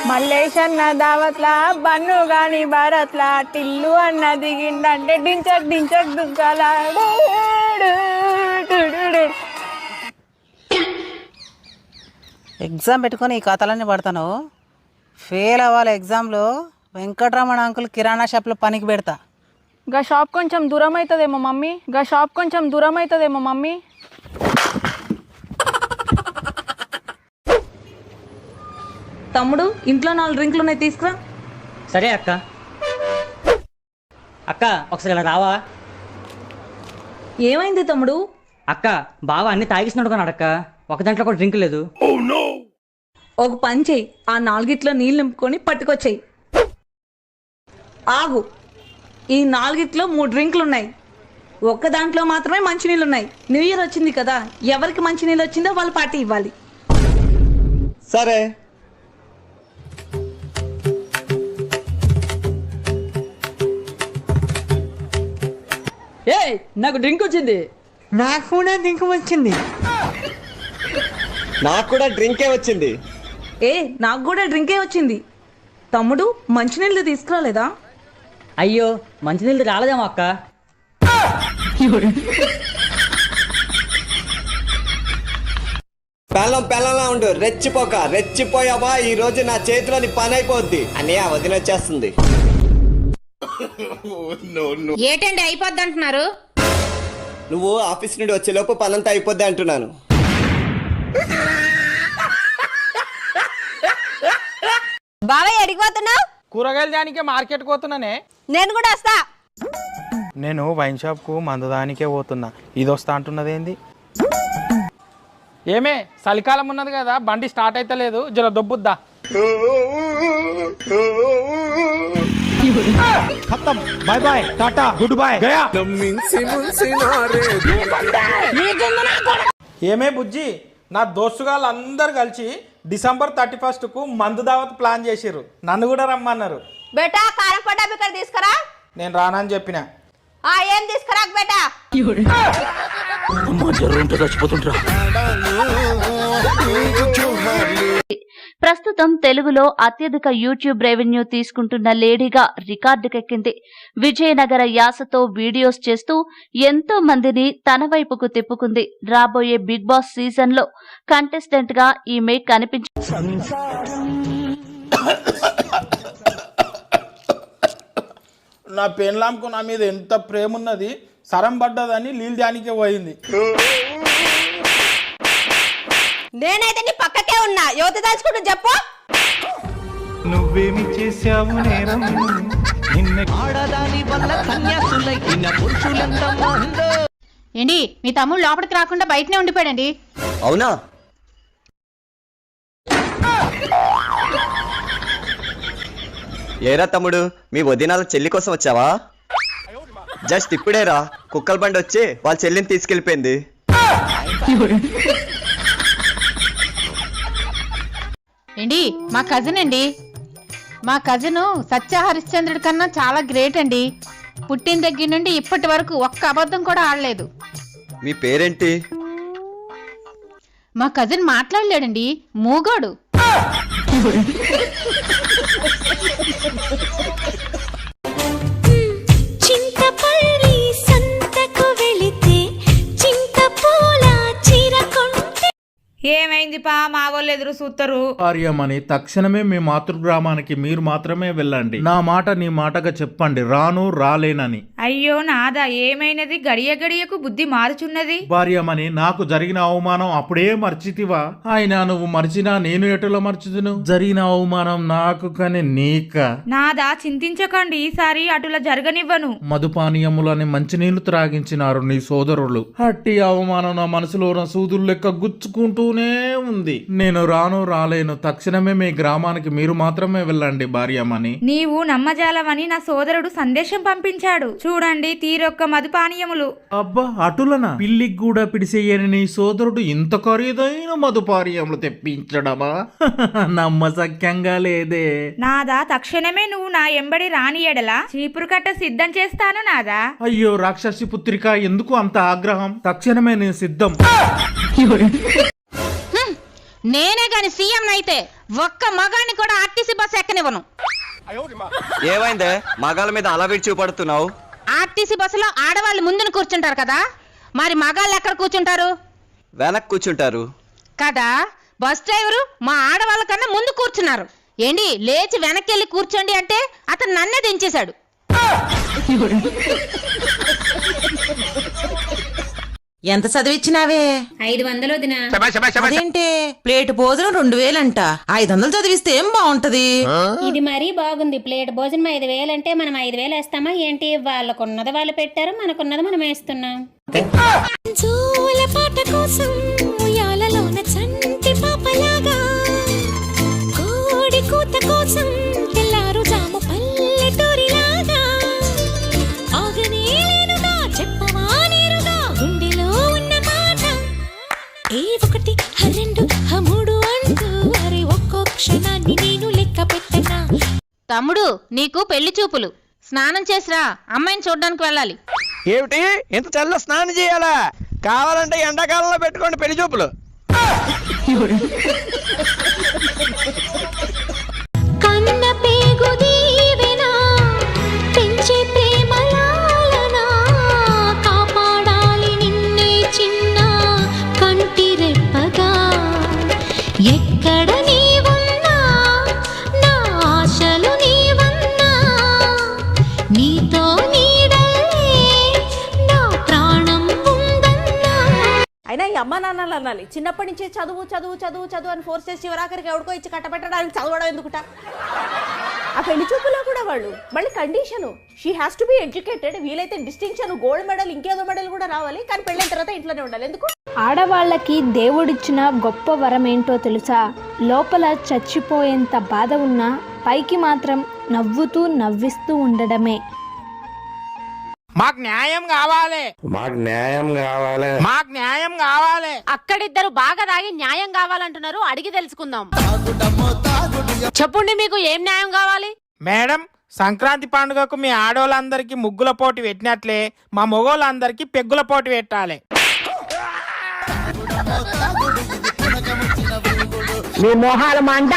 మల్లేష్ అన్న దావత్లా బన్ను గాని భారత్లా టిల్లు అన్న దిగిండంటే డించక్ డించక్ దుంకాల. ఎగ్జామ్ పెట్టుకొని ఈ కథలన్నీ పడతాను. ఫెయిల్ అవ్వాలి ఎగ్జామ్లో. వెంకటరమణ అంకుల్ కిరాణా షాప్లో పనికి పెడతా. గా షాప్ కొంచెం దూరం అవుతుందేమో మమ్మీ. తమ్ముడు ఇంట్లో 4 డ్రింకులు ఉన్నాయి, తీసుకురా. సరే అక్క. అక్క ఒకసారి ఇలా రావా? ఏమైంది తమ్ముడు? అక్క బావ అన్ని తాగిస్తున్నాడు కానీ అడక్క ఒక దాంట్లో కూడా డ్రింక్ లేదు. ఒక పని చెయ్యి, ఆ 4 నీళ్ళు నింపుకొని పట్టుకొచ్చేయి. ఆగు, ఈ 4 3 డ్రింకులు ఉన్నాయి, ఒక్క దాంట్లో మాత్రమే మంచినీళ్ళు ఉన్నాయి. న్యూ ఇయర్ వచ్చింది కదా, ఎవరికి మంచినీళ్ళు వచ్చిందో వాళ్ళు పార్టీ ఇవ్వాలి. సరే. ఏ నాకు డ్రింక్ వచ్చింది. నాకు కూడా డ్రింకే వచ్చింది. ఏ నాకు కూడా డ్రింకే వచ్చింది. తమ్ముడు మంచినీళ్ళు తీసుకురాలేదా? అయ్యో మంచినీళ్ళు రాలేదేమో అక్క. పెళ్ళంలా ఉండు, రెచ్చిపోయావా ఈ రోజు నా చేతిలోని పని అయిపోద్ది అని ఆ వదిన వచ్చేస్తుంది. ఏటండి అయిపోద్ది అంటున్నారు? నువ్వు ఆఫీస్ నుండి వచ్చేలోపు పనంతా అయిపోద్ది అంటున్నాను. బాబాయ్ అడిగిపోతున్నావు? కూరగాయలు దానికే మార్కెట్ పోతున్నానే. నేను కూడా వస్తా. నేను వైన్ షాప్ కు మందు దానికే పోతున్నా. ఇది వస్తా అంటున్నది ఏంది? ఏమే చలికాలం ఉన్నది కదా, బండి స్టార్ట్ అయితే లేదు, జర దొబ్బుద్దా. Bye bye tata good bye గయా. ఏమే బుజ్జి, నా దోస్తుగాళ్ళు అందరు కలిసి December 31st కు మందు దావత్ ప్లాన్ చేసిర్రు. నన్ను కూడా రమ్మన్నారు. బేటా కారం పడ్డా ఇక్కడ తీసుకురా. నేను రానని చెప్పిన. ఏం తీసుకురాక బేటా. ప్రస్తుతం తెలుగులో అత్యధిక యూట్యూబ్ రెవెన్యూ తీసుకుంటున్న లేడీగా రికార్డుకెక్కింది. విజయనగర యాసతో వీడియోస్ చేస్తూ ఎంతో మందిని తన వైపుకు తిప్పుకుంది. రాబోయే బిగ్ బాస్ సీజన్ లో కంటెస్టెంట్ గా ఈమె నా పెన్లాంకు నా మీద ఎంత ప్రేమ ఉన్నది, సరం పడ్డదని నీళ్ళు దానికే పోయింది. నేనైతే నీ పక్కకే ఉన్నా, యువత దాచుకుంటూ చెప్పు. నువ్వేమి చేశావు నేరం, ఆడదాని వల్ల కన్యాసులైన పురుషులంతా. ఏంటి మీ తమ్ముడు లోపలికి రాకుండా బయటనే ఉండిపోయాడండి. అవునా? ఏరా తమ్ముడు, మీ వదినాల చెల్లి కోసం వచ్చావా? జస్ట్ ఇప్పుడేరా కుక్కల బండి వచ్చి వాళ్ళ చెల్లిని తీసుకెళ్ళిపోయింది. ఏంటి మా కజిన్ అండి. మా కజిన్ సత్య హరిశ్చంద్రుడి కన్నా చాలా గ్రేట్ అండి. పుట్టిన దగ్గర నుండి ఇప్పటి వరకు ఒక్క అబద్ధం కూడా ఆడలేదు. మీ పేరేంటి? మా కజిన్ మాట్లాడలేడండి, మూగోడు. చింతపల్లి సంతకు వెళితే చింతపూల చీరకొంటే. ఏమైంది పా, మా వాళ్ళు ఎదురు చూస్తారు. కార్యమని తక్షణమే మీ మాతృగ్రామానికి మీరు మాత్రమే వెళ్ళండి. నా మాట నీ మాటగా చెప్పండి, రాను రాలేనని. అయ్యో నాదా, ఏమైనది? గడియ గడియకు బుద్ధి మారుచున్నది. భార్యమని నాకు జరిగిన అవమానం అప్పుడే మర్చితివా? అయినా నువ్వు మర్చినా నేను ఎటులా మర్చుదును? జరిగిన అవమానం నాకు కాని నీక. నాదా చింతించకండి, ఈసారి అటులా జరగనివ్వను. మధుపానీయములని మంచినీళ్లు త్రాగించినారు నీ సోదరులు. అట్టి అవమానం నా మనసులో ఉన్న సూదులు లెక్క గుచ్చుకుంటూనే ఉంది. నేను రాను రాలేను, తక్షణమే మీ గ్రామానికి మీరు మాత్రమే వెళ్ళండి భార్యమని. నీవు నమ్మజాలమని నా సోదరుడు సందేశం పంపించాడు. చూడండి తీరొక్క మధుపానీయములు. అబ్బా అటులనా? పిల్లికి కూడా పిడిసేయని నీ సోదరుడు ఇంత ఖరీదైన మధుపానీయములు తెప్పించడమా? నమ్మసక్యంగా లేదే. నాదా తక్షణమే నువ్వు నా ఎంబడి రాని ఎడలా చీపురు కట్ట సిద్ధం చేస్తాను నాదా. అయ్యో రాక్షసి పుత్రిక, ఎందుకు అంత ఆగ్రహం? తక్షణమే నేను సిద్ధం. నేనే గాని సీఎం అయితే ఒక్క మగాన్ని కూడా ఆర్టీసీ బస్ ఎక్కనివ్వను. ఏమైందే మగాళ్ళ మీద అలా విడిచి చూపడుతున్నావు? ఆర్టీసీ బస్సులో ఆడవాళ్ళు ముందున కూర్చుంటారు కదా, మరి మగాళ్ళు ఎక్కడ కూర్చుంటారు? వెనక్కి కూర్చుంటారు కదా. బస్ డ్రైవరు మా ఆడవాళ్ళ కన్నా ముందు కూర్చున్నారు. ఏంటి లేచి వెనక్కి వెళ్ళి కూర్చోండి అంటే అతను నన్నే దించేశాడు. ఎంత చదివిచ్చినావే? 500 వదినా. అదేంటి ప్లేట్ భోజనం 2000 అంట. 500 చదివిస్తే ఏం బాగుంటది? ఇది మరీ బాగుంది. ప్లేట్ భోజనం 5000 అంటే మనం 5000 వేస్తామా ఏంటి? వాళ్ళకున్నది వాళ్ళు పెట్టారు, మనకున్నది మనం వేస్తున్నాం. జూల పాట కోసం ఉయ్యాలలోన చంటి పాపలాగా, కోడి కూత కోసం తెల్లారు జాము పల్లెటూరిలాగా, ఆగనేలేనుగా చెప్పవా నేరుగా గుండెలో ఉన్న మాట. ఏ 1 2 3 అంటూ అరే ఒక్కో క్షణాన్ని నేను లెక్క పెట్టనా. తమ్ముడు నీకు పెళ్లి చూపులు, స్నానం చేసిరా, అమ్మాయిని చూడడానికి వెళ్ళాలి. ఏమిటి ఇంత చల్ల స్నానం చేయాలా? కావాలంటే ఎండాకాలంలో పెట్టుకోండి పెళ్లి చూపులు. కన్న పేగు దీవెనా పెంచే ప్రేమలాలనా, కాపాడాలి నిన్నే చిన్న కంటి రెప్పగా. ఎక్కడ నీవున్నా నా ఆశలు నీవన్నా, నీతో నీడలే నా ప్రాణం ఉందన్నా. అయినా ఈ అమ్మా నాన్నలు అనాలి, చిన్నప్పటి నుంచే చదువు చదువు చదువు చదువు అని ఫోర్స్ చేసి ఎవరాఖరికి ఎవరికో ఇచ్చి కట్టబెట్టడానికి చదవడం ఎందుకుట? ఆ పెళ్లి చూపులో కూడా వాళ్ళు మళ్ళీ condition, she has to be educated, వీలైతే డిస్టింక్షన్, గోల్డ్ మెడల్, ఇంకేదో మెడల్ కూడా రావాలి, కానీ పెళ్ళైన తర్వాత ఇంట్లోనే ఉండాలి. ఎందుకు? ఆడవాళ్ళకి దేవుడిచ్చిన గొప్ప వరం ఏంటో తెలుసా? లోపల చచ్చిపోయేంత బాధ ఉన్నా పైకి మాత్రం నవ్వుతూ నవ్విస్తూ ఉండడమే. మాకు న్యాయం కావాలి, మాకు న్యాయం కావాలి. మాకు న్యాయం కావాలి. అక్కడిద్దరు బాగా తాగి న్యాయం కావాలంటున్నారు, అడిగి తెలుసుకుందాం. చెప్పండి మీకు ఏం న్యాయం కావాలి? మేడం, సంక్రాంతి పండుగకు మీ ఆడోళ్ళందరికీ ముగ్గుల పోటీ పెట్టినట్లే మా మొగోళ్ళందరికీ పెగ్గుల పోటీ పెట్టాలి. మీ మొహాల మంట